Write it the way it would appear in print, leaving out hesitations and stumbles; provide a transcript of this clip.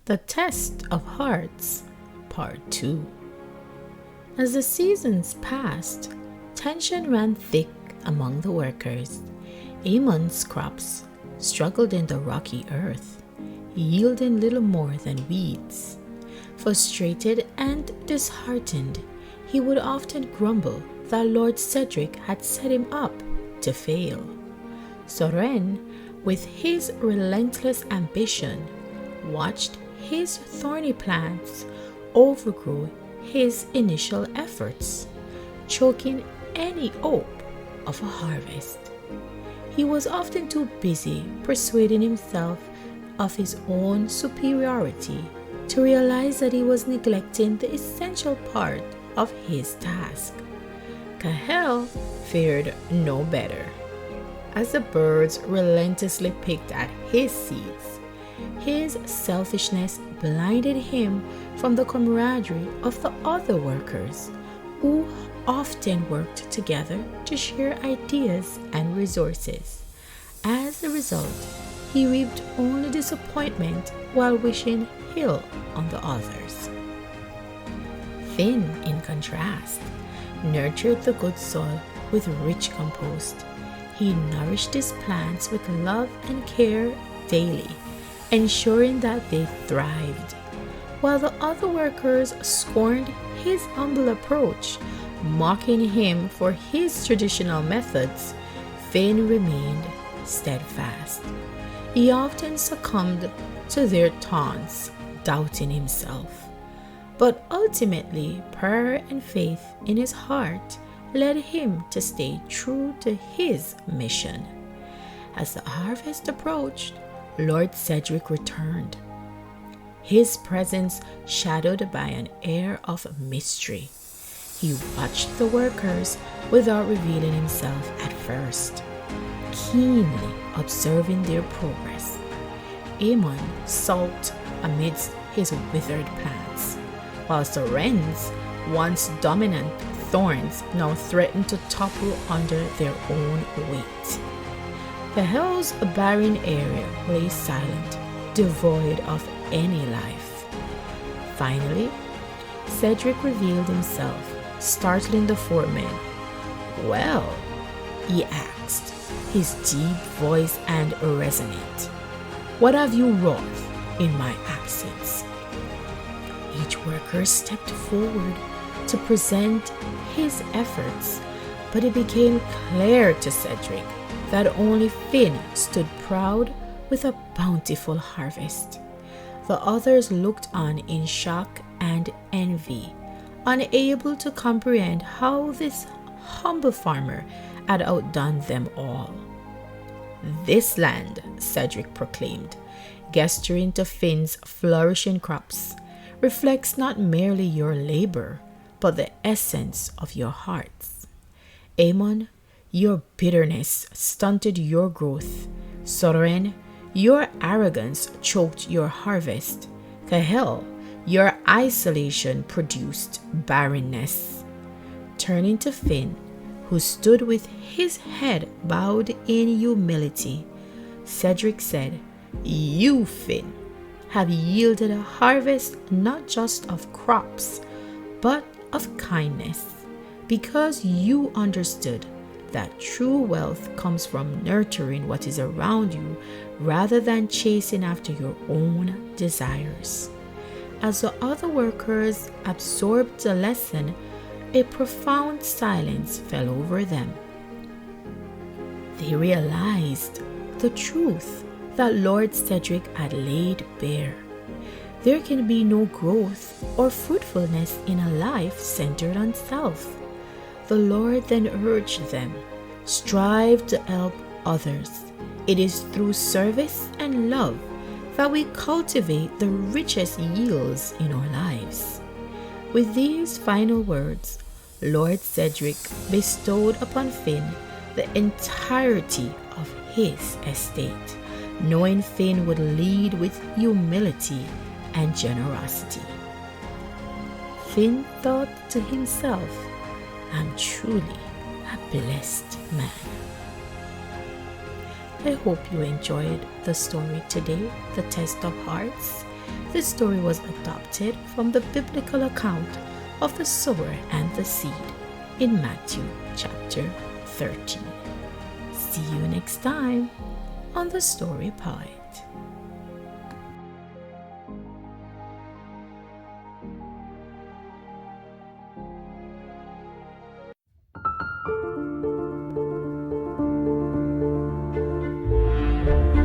The Test of Hearts, Part 2. As the seasons passed, tension ran thick among the workers. Amon's crops struggled in the rocky earth, yielding little more than weeds. Frustrated and disheartened, he would often grumble that Lord Cedric had set him up to fail. Soren, with his relentless ambition, watched his thorny plants overgrow his initial efforts, choking any hope of a harvest. He was often too busy persuading himself of his own superiority to realize that he was neglecting the essential part of his task. Cahel fared no better. As the birds relentlessly picked at his seeds, his selfishness blinded him from the camaraderie of the other workers, who often worked together to share ideas and resources. As a result, he reaped only disappointment while wishing ill on the others. Finn, in contrast, nurtured the good soil with rich compost. He nourished his plants with love and care daily, ensuring that they thrived. While the other workers scorned his humble approach, mocking him for his traditional methods, Finn remained steadfast. He often succumbed to their taunts, doubting himself. But ultimately, prayer and faith in his heart led him to stay true to his mission. As the harvest approached, Lord Cedric returned, his presence shadowed by an air of mystery. He watched the workers without revealing himself at first, keenly observing their progress. Amon sulked amidst his withered plants, while Soren's once dominant thorns now threatened to topple under their own weight. The hill's barren area lay silent, devoid of any life. Finally, Cedric revealed himself, startling the four men. "Well," he asked, his deep voice and resonant, "what have you wrought in my absence?" Each worker stepped forward to present his efforts, but it became clear to Cedric that only Finn stood proud with a bountiful harvest. The others looked on in shock and envy, unable to comprehend how this humble farmer had outdone them all. "This land," Cedric proclaimed, gesturing to Finn's flourishing crops, "reflects not merely your labor, but the essence of your hearts. Amon, your bitterness stunted your growth. Soren, your arrogance choked your harvest. Cahel, your isolation produced barrenness." Turning to Finn, who stood with his head bowed in humility, Cedric said, "You, Finn, have yielded a harvest not just of crops, but of kindness, because you understood that true wealth comes from nurturing what is around you rather than chasing after your own desires." As the other workers absorbed the lesson, a profound silence fell over them. They realized the truth that Lord Cedric had laid bare. There can be no growth or fruitfulness in a life centered on self. The Lord then urged them, "Strive to help others. It is through service and love that we cultivate the richest yields in our lives." With these final words, Lord Cedric bestowed upon Finn the entirety of his estate, knowing Finn would lead with humility and generosity. Finn thought to himself, "I'm truly a blessed man." I hope you enjoyed the story today, The Test of Hearts. This story was adopted from the biblical account of the sower and the seed in Matthew chapter 13. See you next time on the Story Pod.